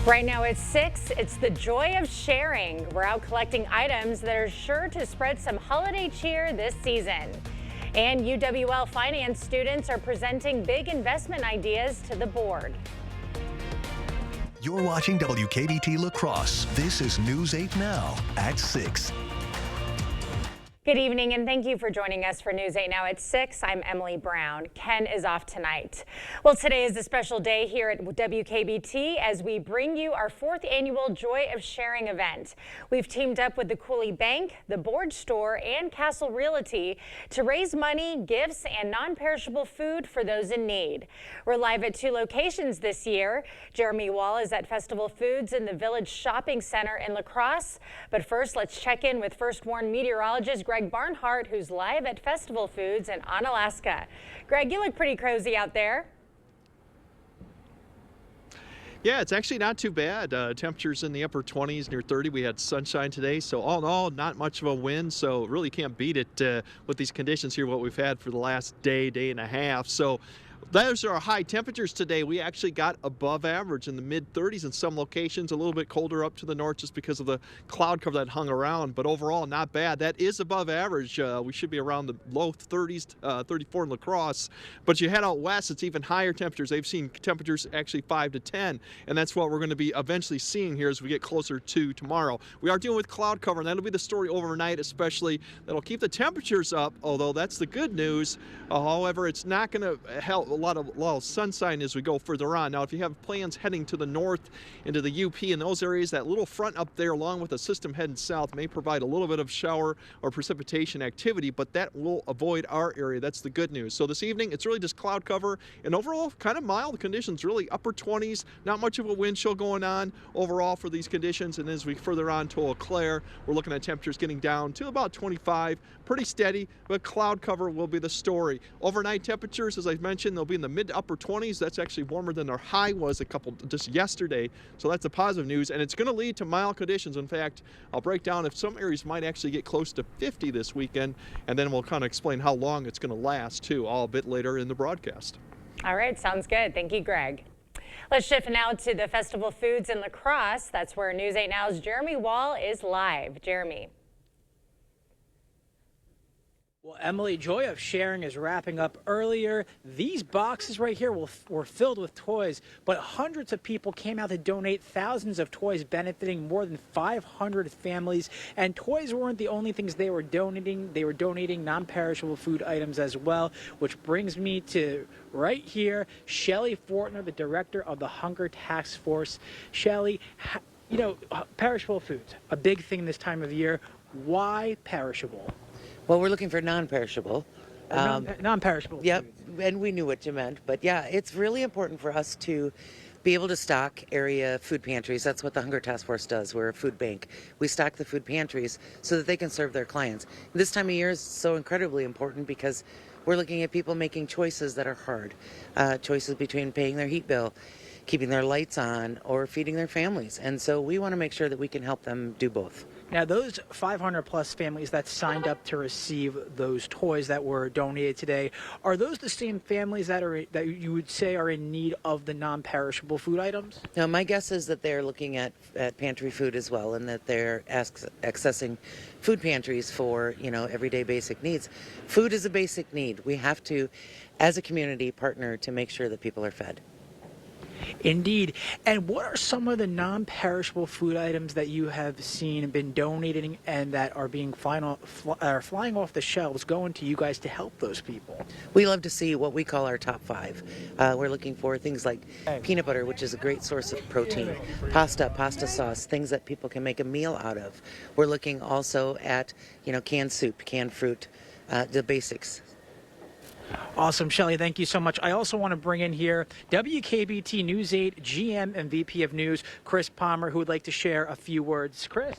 Right now it's 6. It's the joy of sharing. We're out collecting items that are sure to spread some holiday cheer this season. And UWL finance students are presenting big investment ideas to the board. You're watching WKBT La Crosse. This is News 8 Now at 6. Good evening and thank you for joining us for News 8 Now at 6. I'm Emily Brown. Ken is off tonight. Well, today is a special day here at WKBT as we bring you our 4th annual Joy of Sharing event. We've teamed up with the Cooley Bank, the Board Store, and Castle Realty to raise money, gifts, and non-perishable food for those in need. We're live at 2 locations this year. Jeremy Wall is at Festival Foods in the Village Shopping Center in La Crosse. But first, let's check in with First Warn meteorologist Greg Barnhart, who's live at Festival Foods in Onalaska. Greg, you look pretty cozy out there. Yeah, it's actually not too bad. Temperatures in the upper 20s, near 30. We had sunshine today, so all in all, not much of a wind, so really can't beat it with these conditions here, what we've had for the last day and a half. So those are our high temperatures today. We actually got above average in the mid-30s in some locations, a little bit colder up to the north just because of the cloud cover that hung around, but overall not bad. That is above average. We should be around the low 30s, 34 in La Crosse, but you head out west, it's even higher temperatures. They've seen temperatures actually 5 to 10, and that's what we're going to be eventually seeing here as we get closer to tomorrow. We are dealing with cloud cover, and that'll be the story overnight especially. That'll keep the temperatures up, although that's the good news. However, it's not going to help a lot of sunshine as we go further on. Now, if you have plans heading to the north into the UP and those areas, that little front up there along with a system heading south may provide a little bit of shower or precipitation activity, but that will avoid our area. That's the good news. So this evening, it's really just cloud cover and overall kind of mild conditions, really upper 20s, not much of a wind chill going on overall for these conditions. And as we further on to Eau Claire, we're looking at temperatures getting down to about 25, pretty steady, but cloud cover will be the story. Overnight temperatures, as I mentioned, they'll be in the mid to upper 20s. That's actually warmer than our high was just yesterday. So that's the positive news, and it's going to lead to mild conditions. In fact, I'll break down if some areas might actually get close to 50 this weekend, and then we'll kind of explain how long it's going to last too, all a bit later in the broadcast. All right, sounds good. Thank you, Greg. Let's shift now to the Festival Foods in La Crosse. That's where News 8 Now's Jeremy Wall is live. Jeremy. Well, Emily, Joy of Sharing is wrapping up earlier. These boxes right here were filled with toys, but hundreds of people came out to donate thousands of toys, benefiting more than 500 families. And toys weren't the only things they were donating. They were donating non-perishable food items as well, which brings me to right here, Shelley Fortner, the director of the Hunger Task Force. Shelley, you know, perishable foods, a big thing this time of year. Why perishable? Well, we're looking for non-perishable. Non-perishable. Yep, foods. and we knew what you meant. But yeah, it's really important for us to be able to stock area food pantries. That's what the Hunger Task Force does. We're a food bank. We stock the food pantries so that they can serve their clients. This time of year is so incredibly important because we're looking at people making choices that are hard. Choices between paying their heat bill, keeping their lights on, or feeding their families. And so we want to make sure that we can help them do both. Now, those 500 plus families that signed up to receive those toys that were donated today, are those the same families that you would say are in need of the non-perishable food items? Now, my guess is that they're looking at pantry food as well, and that they're accessing food pantries for, everyday basic needs. Food is a basic need. We have to, as a community, partner to make sure that people are fed. Indeed. And what are some of the non-perishable food items that you have seen been donating and that are being flying off the shelves going to you guys to help those people? We love to see what we call our top 5. We're looking for things like peanut butter, which is a great source of protein, pasta sauce, things that people can make a meal out of. We're looking also at, canned soup, canned fruit, the basics. Awesome, Shelley. Thank you so much. I also want to bring in here WKBT News 8 GM and VP of News, Chris Palmer, who would like to share a few words. Chris.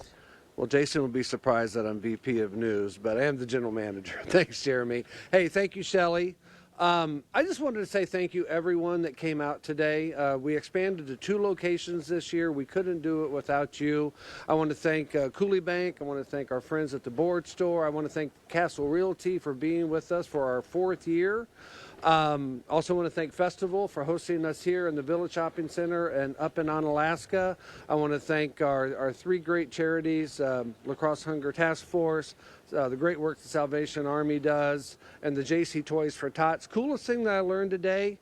Well, Jason will be surprised that I'm VP of News, but I am the general manager. Thanks, Jeremy. Hey, thank you, Shelley. I just wanted to say thank you, everyone that came out today. We expanded to 2 locations this year. We couldn't do it without you. I want to thank Cooley Bank. I want to thank our friends at the Board Store. I want to thank Castle Realty for being with us for our 4th year. Also want to thank Festival for hosting us here in the Village Shopping Center and up in Onalaska. I want to thank our three great charities, Lacrosse Hunger Task Force, the great work the Salvation Army does, and the JC Toys for Tots. Coolest thing that I learned today,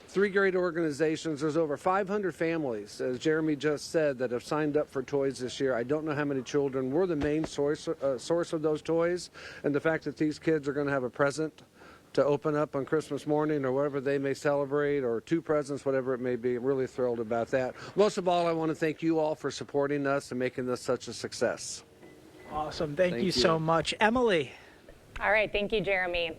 three great organizations. There's over 500 families, as Jeremy just said, that have signed up for toys this year. I don't know how many children. We're the main source of those toys, and the fact that these kids are going to have a present to open up on Christmas morning or whatever they may celebrate, or two presents, whatever it may be. I'm really thrilled about that. Most of all, I want to thank you all for supporting us and making this such a success. Awesome. Thank you so much. Emily. All right. Thank you, Jeremy.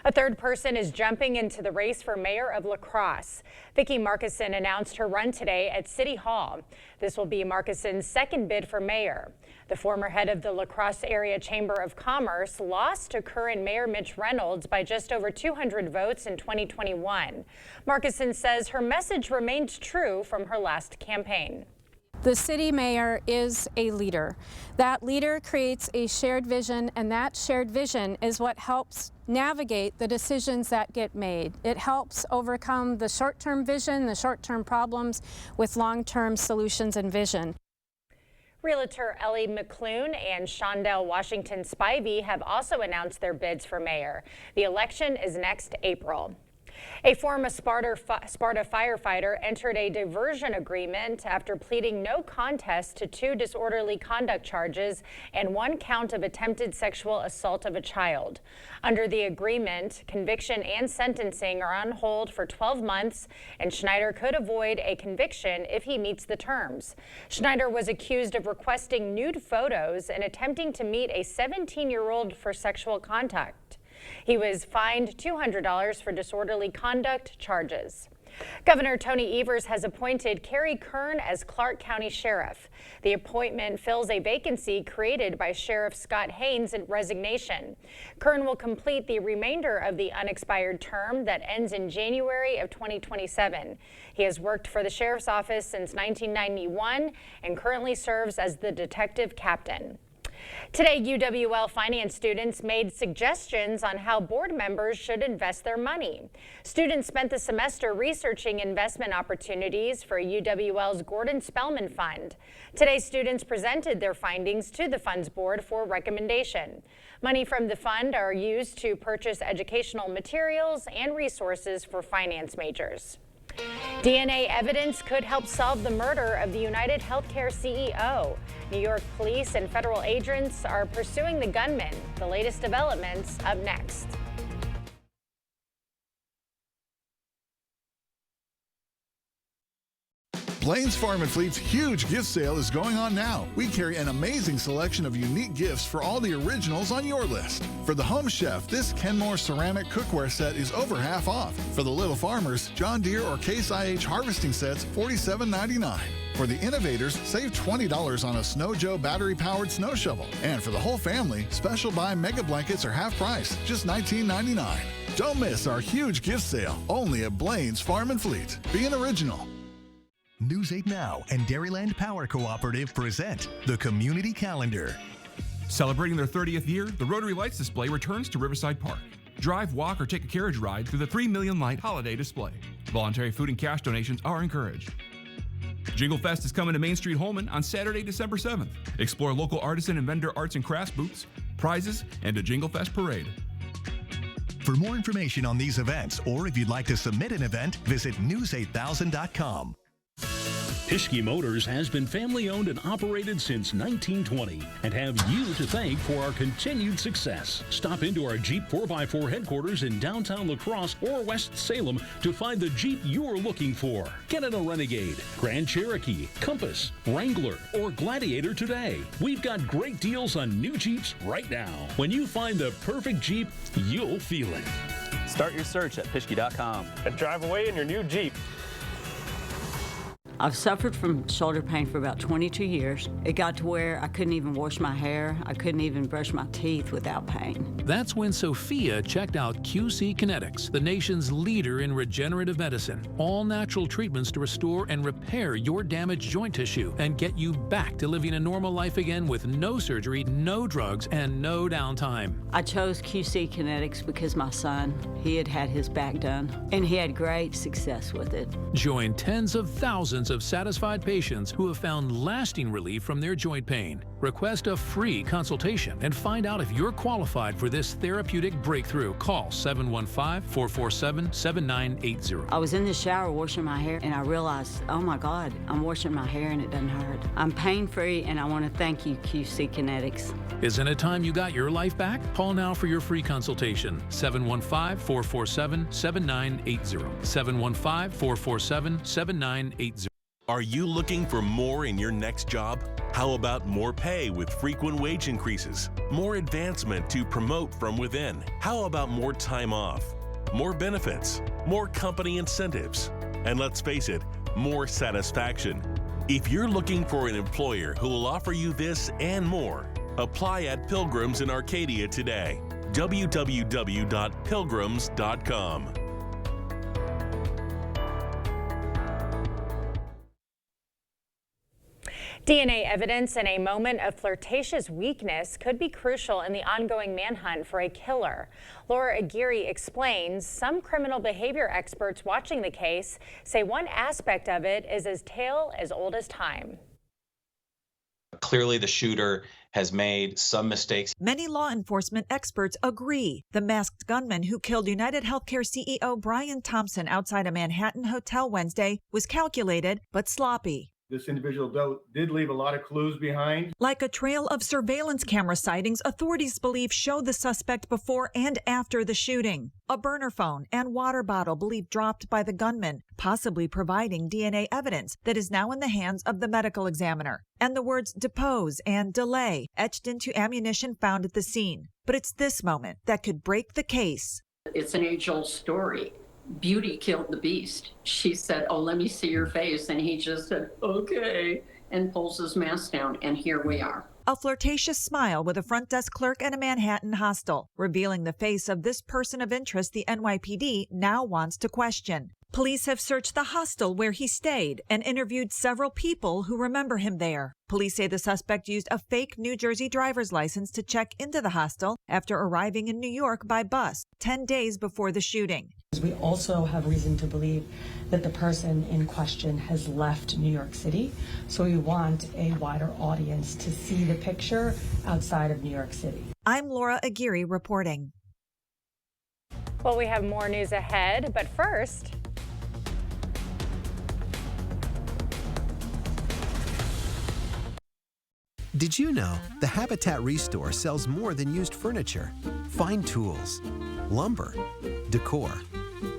A third person is jumping into the race for mayor of La Crosse. Vicki Markison announced her run today at City Hall. This will be Markison's second bid for mayor. The former head of the La Crosse Area Chamber of Commerce lost to current Mayor Mitch Reynolds by just over 200 votes in 2021. Markison says her message remained true from her last campaign. The city mayor is a leader. That leader creates a shared vision, and that shared vision is what helps navigate the decisions that get made. It helps overcome the short-term vision, the short-term problems with long-term solutions and vision. Realtor Ellie McClune and Shondell Washington Spivey have also announced their bids for mayor. The election is next April. A former Sparta firefighter entered a diversion agreement after pleading no contest to 2 disorderly conduct charges and 1 count of attempted sexual assault of a child. Under the agreement, conviction and sentencing are on hold for 12 months, and Schneider could avoid a conviction if he meets the terms. Schneider was accused of requesting nude photos and attempting to meet a 17-year-old for sexual contact. He was fined $200 for disorderly conduct charges. Governor Tony Evers has appointed Carrie Kern as Clark County Sheriff. The appointment fills a vacancy created by Sheriff Scott Haynes' resignation. Kern will complete the remainder of the unexpired term that ends in January of 2027. He has worked for the Sheriff's Office since 1991 and currently serves as the detective captain. Today, UWL finance students made suggestions on how board members should invest their money. Students spent the semester researching investment opportunities for UWL's Gordon Spellman Fund. Today, students presented their findings to the fund's board for recommendation. Money from the fund are used to purchase educational materials and resources for finance majors. DNA evidence could help solve the murder of the United Healthcare CEO. New York police and federal agents are pursuing the gunman. The latest developments up next. Blaine's Farm and Fleet's huge gift sale is going on now. We carry an amazing selection of unique gifts for all the originals on your list. For the home chef, this Kenmore ceramic cookware set is over half off. For the little farmers, John Deere or Case IH harvesting sets, $47.99. For the innovators, save $20 on a Snow Joe battery-powered snow shovel. And for the whole family, special buy mega blankets are half price, just $19.99. Don't miss our huge gift sale, only at Blaine's Farm and Fleet. Be an original. News 8 Now and Dairyland Power Cooperative present the Community Calendar. Celebrating their 30th year, the Rotary Lights Display returns to Riverside Park. Drive, walk, or take a carriage ride through the 3 million light holiday display. Voluntary food and cash donations are encouraged. Jingle Fest is coming to Main Street Holman on Saturday, December 7th. Explore local artisan and vendor arts and crafts booths, prizes, and a Jingle Fest parade. For more information on these events, or if you'd like to submit an event, visit news8000.com. Pischke Motors has been family-owned and operated since 1920 and have you to thank for our continued success. Stop into our Jeep 4x4 headquarters in downtown La Crosse or West Salem to find the Jeep you're looking for. Get in a Renegade, Grand Cherokee, Compass, Wrangler, or Gladiator today. We've got great deals on new Jeeps right now. When you find the perfect Jeep, you'll feel it. Start your search at Pischke.com and drive away in your new Jeep. I've suffered from shoulder pain for about 22 years. It got to where I couldn't even wash my hair. I couldn't even brush my teeth without pain. That's when Sophia checked out QC Kinetics, the nation's leader in regenerative medicine. All natural treatments to restore and repair your damaged joint tissue and get you back to living a normal life again with no surgery, no drugs, and no downtime. I chose QC Kinetics because my son, he had had his back done, and he had great success with it. Join tens of thousands of satisfied patients who have found lasting relief from their joint pain. Request a free consultation and find out if you're qualified for this therapeutic breakthrough. Call 715-447-7980. I was in the shower washing my hair, and I realized, oh my God, I'm washing my hair and it doesn't hurt. I'm pain-free, and I want to thank you, QC Kinetics. Isn't it time you got your life back? Call now for your free consultation. 715-447-7980. 715-447-7980. Are you looking for more in your next job? How about more pay with frequent wage increases? More advancement to promote from within? How about more time off? More benefits? More company incentives? And let's face it, more satisfaction. If you're looking for an employer who will offer you this and more, apply at Pilgrims in Arcadia today. www.pilgrims.com. DNA evidence in a moment of flirtatious weakness could be crucial in the ongoing manhunt for a killer. Laura Aguirre explains some criminal behavior experts watching the case say one aspect of it is a tale as old as time. Clearly, the shooter has made some mistakes. Many law enforcement experts agree the masked gunman who killed United Healthcare CEO Brian Thompson outside a Manhattan hotel Wednesday was calculated but sloppy. This individual did leave a lot of clues behind. Like a trail of surveillance camera sightings, authorities believe showed the suspect before and after the shooting. A burner phone and water bottle believed dropped by the gunman, possibly providing DNA evidence that is now in the hands of the medical examiner. And the words depose and delay etched into ammunition found at the scene. But it's this moment that could break the case. It's an age-old story. Beauty killed the beast. She said, "Oh, let me see your face." And he just said, "Okay," and pulls his mask down. And here we are. A flirtatious smile with a front desk clerk at a Manhattan hostel, revealing the face of this person of interest the NYPD now wants to question. Police have searched the hostel where he stayed and interviewed several people who remember him there. Police say the suspect used a fake New Jersey driver's license to check into the hostel after arriving in New York by bus 10 days before the shooting. We also have reason to believe that the person in question has left New York City, so we want a wider audience to see the picture outside of New York City. I'm Laura Aguirre reporting. Well, we have more news ahead, but first... Did you know the Habitat Restore sells more than used furniture, fine tools, lumber, decor,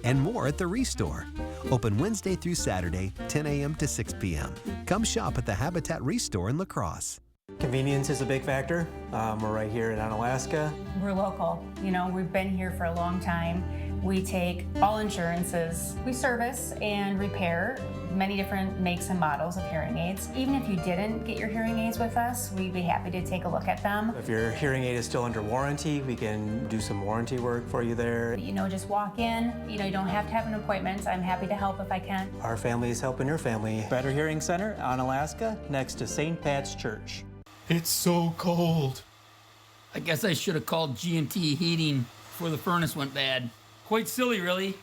and more at the Restore. Open Wednesday through Saturday, 10 a.m. to 6 p.m. Come shop at the Habitat Restore in La Crosse. Convenience is a big factor. We're right here in Onalaska. We're local. You know, we've been here for a long time. We take all insurances. We service and repair many different makes and models of hearing aids. Even if you didn't get your hearing aids with us, we'd be happy to take a look at them. If your hearing aid is still under warranty, we can do some warranty work for you there. You know, just walk in. You know, you don't have to have an appointment. I'm happy to help if I can. Our family is helping your family. Better Hearing Center, Onalaska, next to St. Pat's Church. It's so cold. I guess I should have called G&T Heating before the furnace went bad. Quite silly, really,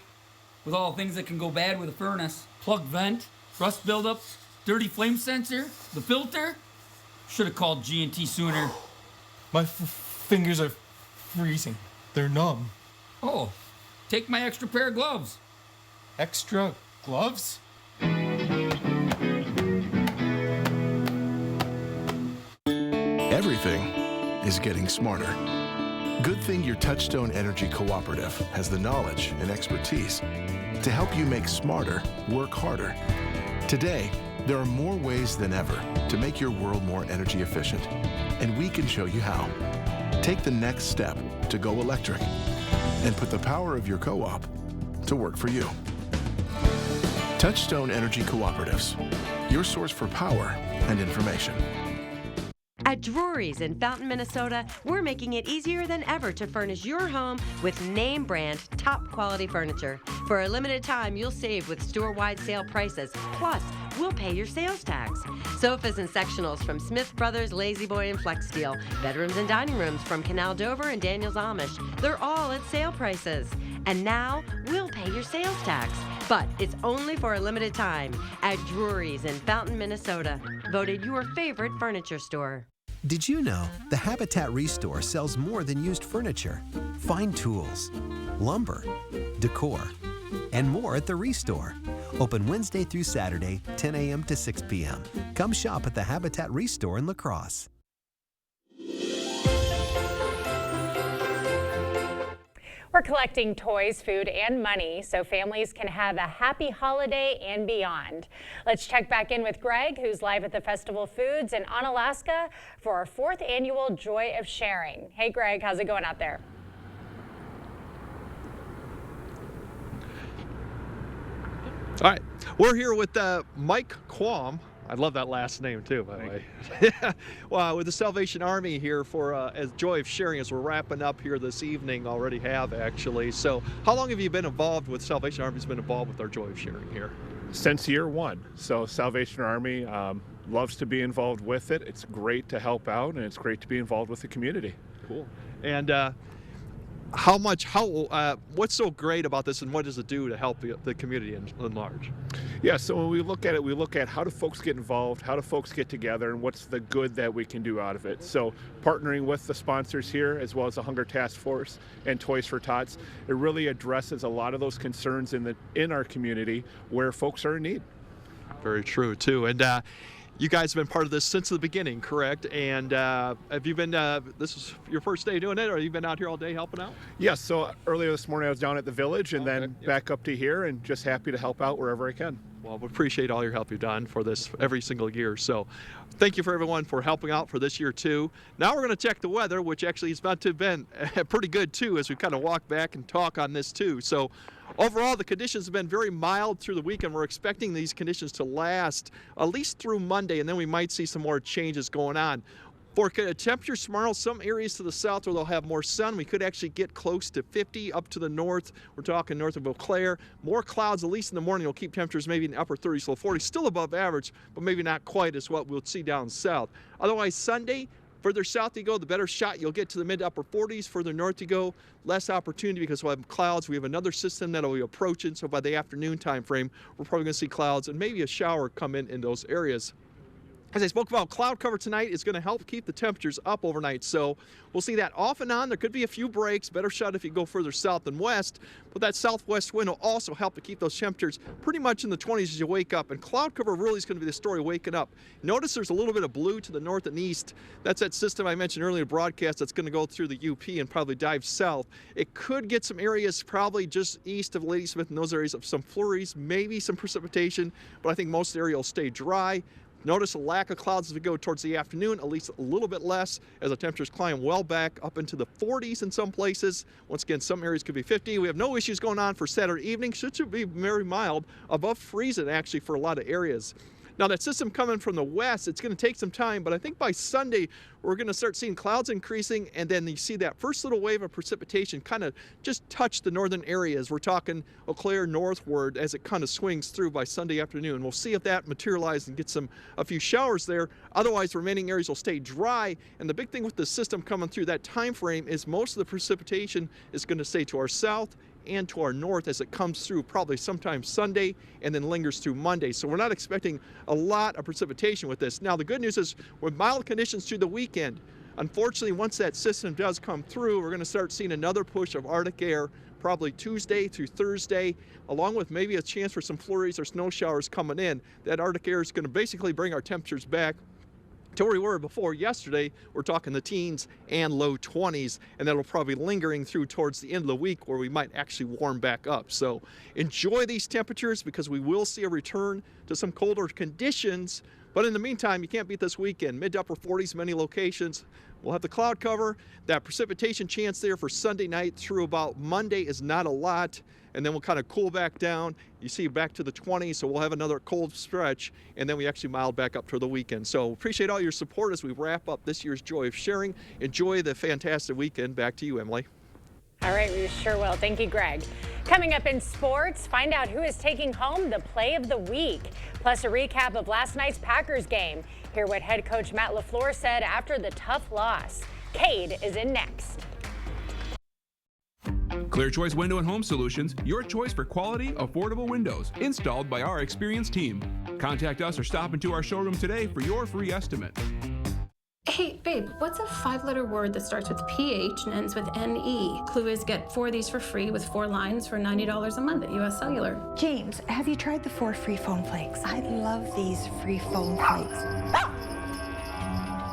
with all the things that can go bad with a furnace. Plug vent, rust buildup, dirty flame sensor, the filter. Should have called G&T sooner. My fingers are freezing. They're numb. Oh, take my extra pair of gloves. Extra gloves? Everything is getting smarter. Good thing your Touchstone Energy Cooperative has the knowledge and expertise to help you make smarter work harder. Today, there are more ways than ever to make your world more energy efficient, and we can show you how. Take the next step to go electric and put the power of your co-op to work for you. Touchstone Energy Cooperatives, your source for power and information. At Drury's in Fountain, Minnesota, we're making it easier than ever to furnish your home with name brand, top quality furniture. For a limited time, you'll save with store-wide sale prices. Plus, we'll pay your sales tax. Sofas and sectionals from Smith Brothers, Lazy Boy, and Flex Steel. Bedrooms and dining rooms from Canal Dover and Daniels Amish. They're all at sale prices. And now, we'll pay your sales tax. But it's only for a limited time at Drury's in Fountain, Minnesota. Voted your favorite furniture store. Did you know the Habitat Restore sells more than used furniture? Find tools, lumber, decor, and more at the Restore. Open Wednesday through Saturday, 10 a.m. to 6 p.m. Come shop at the Habitat Restore in La Crosse. We're collecting toys, food, and money so families can have a happy holiday and beyond. Let's check back in with Greg, who's live at the Festival Foods in Onalaska for our 4th annual Joy of Sharing. Hey, Greg, how's it going out there? All right, we're here with Mike Quam. I love that last name too, by the way. Well, with the Salvation Army here for as Joy of Sharing as we're wrapping up here this evening, already have actually. So how long have you been involved with Salvation Army's been involved with our Joy of Sharing here? Since year one. So Salvation Army loves to be involved with it. It's great to help out, and it's great to be involved with the community. Cool. And what's so great about this, and what does it do to help the community in large? Yeah, so when we look at it, we look at how do folks get involved, how do folks get together, and what's the good that we can do out of it. So partnering with the sponsors here, as well as the Hunger Task Force and Toys for Tots, it really addresses a lot of those concerns in our community where folks are in need. Very true, too. And you guys have been part of this since the beginning, correct? And have you been, this is your first day doing it, or have you been out here all day helping out? Yes, so earlier this morning I was down at the village and then back up to here, and just happy to help out wherever I can. Well, we appreciate all your help you've done for this every single year. So thank you for everyone for helping out for this year too. Now we're going to check the weather, which actually has about to have been pretty good too, as we kind of walk back and talk on this too. So overall, the conditions have been very mild through the weekend. We're expecting these conditions to last at least through Monday, and then we might see some more changes going on. For temperatures tomorrow, some areas to the south where they'll have more sun, we could actually get close to 50 up to the north. We're talking north of Eau Claire. More clouds, at least in the morning, will keep temperatures maybe in the upper 30s, low 40s, still above average, but maybe not quite as what we'll see down south. Otherwise, Sunday, further south you go, the better shot you'll get to the mid to upper 40s. Further north you go, less opportunity because we'll have clouds. We have another system that'll be approaching, so by the afternoon time frame, we're probably going to see clouds and maybe a shower come in those areas. As I spoke about, cloud cover tonight is going to help keep the temperatures up overnight, so we'll see that off and on. There could be a few breaks, better shot if you go further south than west, but that southwest wind will also help to keep those temperatures pretty much in the 20s as you wake up, and cloud cover really is going to be the story waking up. Notice there's a little bit of blue to the north and east. That's that system I mentioned earlier, broadcast, that's going to go through the UP and probably dive south. It could get some areas probably just east of Ladysmith in those areas of some flurries, maybe some precipitation, but I think most area will stay dry. Notice a lack of clouds as we go towards the afternoon, at least a little bit less as the temperatures climb well back up into the 40s in some places. Once again, some areas could be 50. We have no issues going on for Saturday evening. Should be very mild, above freezing actually for a lot of areas. Now that system coming from the west, it's going to take some time, but I think by Sunday we're going to start seeing clouds increasing, and then you see that first little wave of precipitation kind of just touch the northern areas. We're talking Eau Claire northward as it kind of swings through by Sunday afternoon. We'll see if that materializes and get a few showers there. Otherwise, the remaining areas will stay dry, and the big thing with the system coming through that time frame is most of the precipitation is going to stay to our south and to our north as it comes through probably sometime Sunday and then lingers through Monday. So we're not expecting a lot of precipitation with this. Now the good news is with mild conditions through the weekend, unfortunately once that system does come through, we're going to start seeing another push of Arctic air probably Tuesday through Thursday, along with maybe a chance for some flurries or snow showers coming in. That Arctic air is going to basically bring our temperatures back to where we were before yesterday. We're talking the teens and low 20s, and that'll probably be lingering through towards the end of the week where we might actually warm back up. So enjoy these temperatures because we will see a return to some colder conditions But in the meantime, you can't beat this weekend. Mid to upper 40s, many locations. We'll have the cloud cover. That precipitation chance there for Sunday night through about Monday is not a lot. And then we'll kind of cool back down. You see back to the 20s, so we'll have another cold stretch, and then we actually mild back up for the weekend. So appreciate all your support as we wrap up this year's Joy of Sharing. Enjoy the fantastic weekend. Back to you, Emily. All right, we sure will. Thank you, Greg. Coming up in sports, find out who is taking home the play of the week, plus a recap of last night's Packers game. Hear what head coach Matt LaFleur said after the tough loss. Cade is in next. Clear Choice Window and Home Solutions, your choice for quality, affordable windows, installed by our experienced team. Contact us or stop into our showroom today for your free estimate. Hey, babe, what's a 5-letter word that starts with PH and ends with NE? Clue is get 4 of these for free with 4 lines for $90 a month at US Cellular. James, have you tried the 4 free phone flakes? I love these free phone flakes.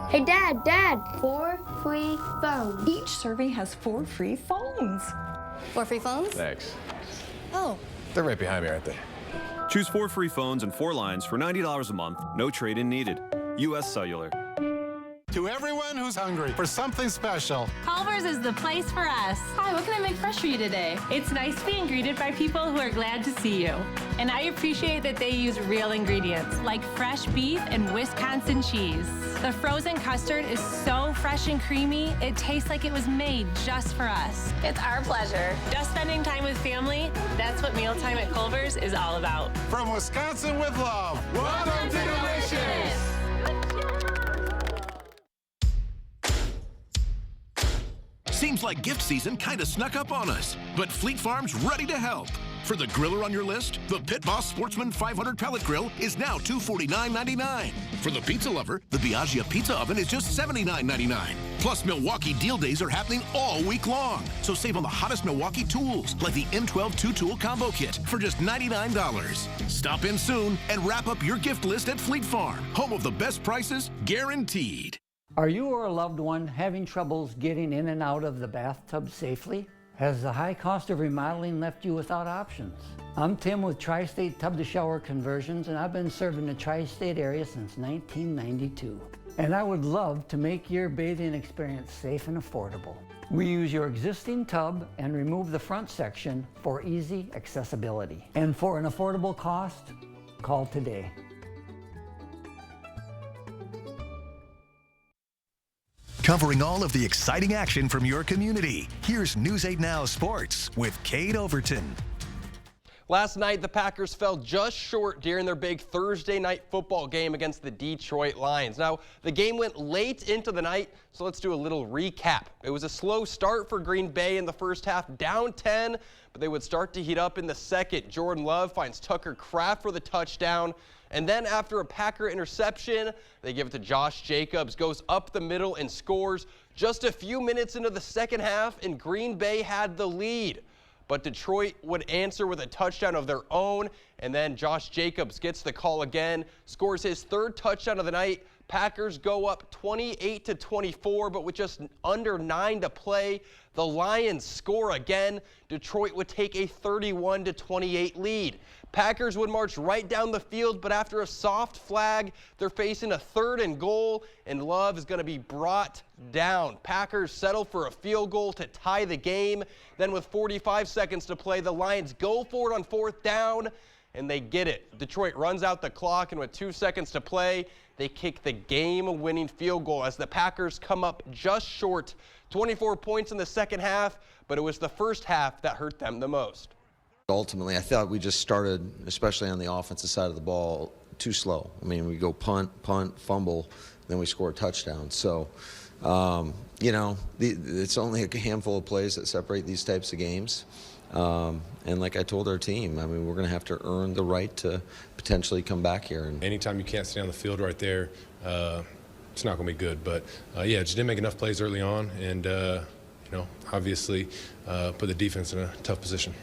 Hey, Dad, 4 free phones. Each serving has 4 free phones. 4 free phones? Thanks. Oh. They're right behind me, aren't they? Choose 4 free phones and 4 lines for $90 a month. No trade-in needed. US Cellular. To everyone who's hungry for something special, Culver's is the place for us. Hi, what can I make fresh for you today? It's nice being greeted by people who are glad to see you. And I appreciate that they use real ingredients, like fresh beef and Wisconsin cheese. The frozen custard is so fresh and creamy, it tastes like it was made just for us. It's our pleasure. Just spending time with family, that's what mealtime at Culver's is all about. from Wisconsin with love, welcome to Delicious! Seems like gift season kind of snuck up on us, but Fleet Farm's ready to help. For the griller on your list, the Pit Boss Sportsman 500 pellet grill is now $249.99. For the pizza lover, the Biaggia pizza oven is just $79.99. Plus, Milwaukee deal days are happening all week long. So save on the hottest Milwaukee tools, like the M12 2-tool combo kit for just $99. Stop in soon and wrap up your gift list at Fleet Farm, home of the best prices, guaranteed. Are you or a loved one having troubles getting in and out of the bathtub safely? Has the high cost of remodeling left you without options? I'm Tim with Tri-State Tub to Shower Conversions, and I've been serving the Tri-State area since 1992. And I would love to make your bathing experience safe and affordable. We use your existing tub and remove the front section for easy accessibility. And for an affordable cost, call today. Covering all of the exciting action from your community, here's News 8 Now Sports with Cade Overton. Last night, the Packers fell just short during their big Thursday night football game against the Detroit Lions. Now, the game went late into the night, so let's do a little recap. It was a slow start for Green Bay in the first half, down 10, but they would start to heat up in the second. Jordan Love finds Tucker Kraft for the touchdown. And then after a Packer interception, they give it to Josh Jacobs, goes up the middle and scores just a few minutes into the second half, and Green Bay had the lead. But Detroit would answer with a touchdown of their own, and then Josh Jacobs gets the call again, scores his third touchdown of the night. Packers go up 28-24, but with just under 9 to play, the Lions score again. Detroit would take a 31-28 lead. Packers would march right down the field, but after a soft flag, they're facing a 3rd and goal, and Love is going to be brought down. Packers settle for a field goal to tie the game. Then with 45 seconds to play, the Lions go for it on 4th down, and they get it. Detroit runs out the clock, and with 2 seconds to play, they kick the game-winning field goal as the Packers come up just short. 24 points in the second half, but it was the first half that hurt them the most. Ultimately, I thought we just started, especially on the offensive side of the ball, too slow. I mean, we go punt, fumble, then we score a touchdown. So, you know, it's only a handful of plays that separate these types of games. And like I told our team, I mean, we're going to have to earn the right to potentially come back here. And anytime you can't stay on the field right there, it's not going to be good. But, yeah, just didn't make enough plays early on and, you know, obviously put the defense in a tough position.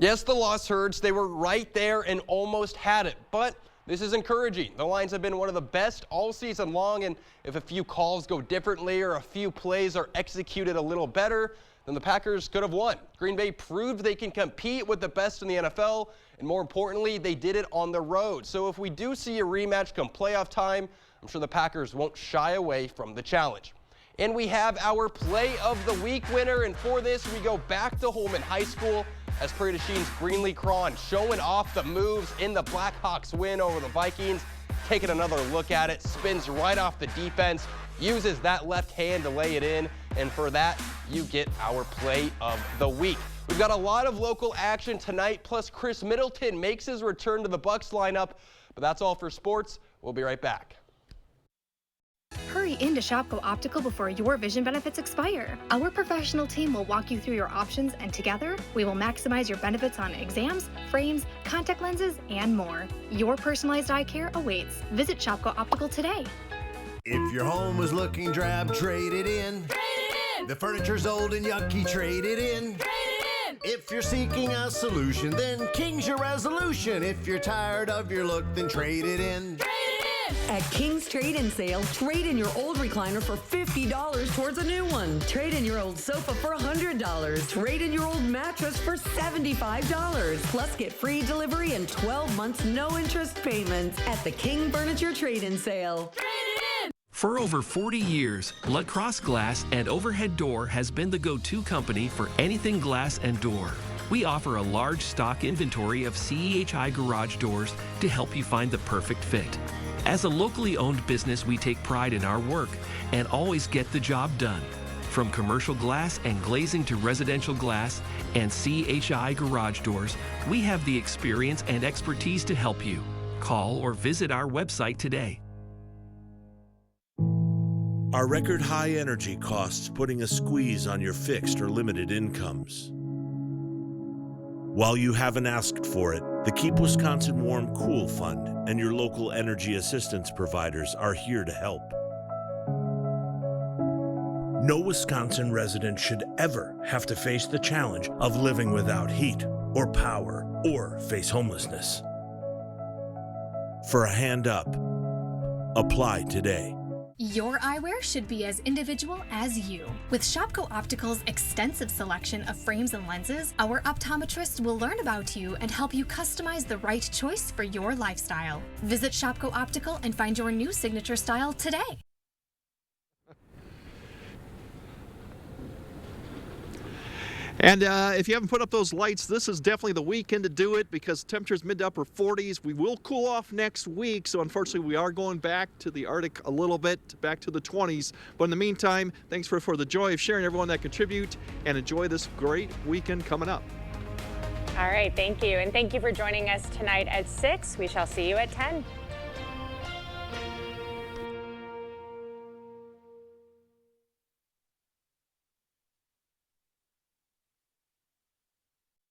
Yes, the loss hurts. They were right there and almost had it, but this is encouraging. The Lions have been one of the best all season long, and if a few calls go differently or a few plays are executed a little better, then the Packers could have won. Green Bay proved they can compete with the best in the NFL, and more importantly, they did it on the road. So if we do see a rematch come playoff time, I'm sure the Packers won't shy away from the challenge. And we have our Play of the Week winner, and for this, we go back to Holman High School as Prairie du Chine's Greenlee Cron showing off the moves in the Blackhawks win over the Vikings. Taking another look at it, spins right off the defense, uses that left hand to lay it in, and for that, you get our Play of the Week. We've got a lot of local action tonight, plus Chris Middleton makes his return to the Bucks lineup, but that's all for sports. We'll be right back. Hurry into Shopko Optical before your vision benefits expire. Our professional team will walk you through your options, and together, we will maximize your benefits on exams, frames, contact lenses, and more. Your personalized eye care awaits. Visit Shopko Optical today. If your home was looking drab, trade it in. Trade it in! The furniture's old and yucky, trade it in. Trade it in! If you're seeking a solution, then King's your resolution. If you're tired of your look, then trade it in. Trade it in! At King's Trade-In Sale, trade in your old recliner for $50 towards a new one. Trade in your old sofa for $100. Trade in your old mattress for $75. Plus, get free delivery and 12 months no-interest payments at the King Furniture Trade-In Sale. Trade it in! For over 40 years, La Crosse Glass and Overhead Door has been the go-to company for anything glass and door. We offer a large stock inventory of CEHI garage doors to help you find the perfect fit. As a locally owned business, we take pride in our work and always get the job done. From commercial glass and glazing to residential glass and CHI garage doors, we have the experience and expertise to help you. Call or visit our website today. Are record high energy costs putting a squeeze on your fixed or limited incomes? While you haven't asked for it, the Keep Wisconsin Warm Cool Fund and your local energy assistance providers are here to help. No Wisconsin resident should ever have to face the challenge of living without heat or power or face homelessness. For a hand up, apply today. Your eyewear should be as individual as you. With Shopko Optical's extensive selection of frames and lenses, our optometrists will learn about you and help you customize the right choice for your lifestyle. Visit Shopko Optical and find your new signature style today. And if you haven't put up those lights, this is definitely the weekend to do it because temperatures mid to upper 40s. We will cool off next week, so unfortunately we are going back to the Arctic a little bit, back to the 20s. But in the meantime, thanks for the joy of sharing everyone that contribute, and enjoy this great weekend coming up. All right, thank you. And thank you for joining us tonight at 6. We shall see you at 10.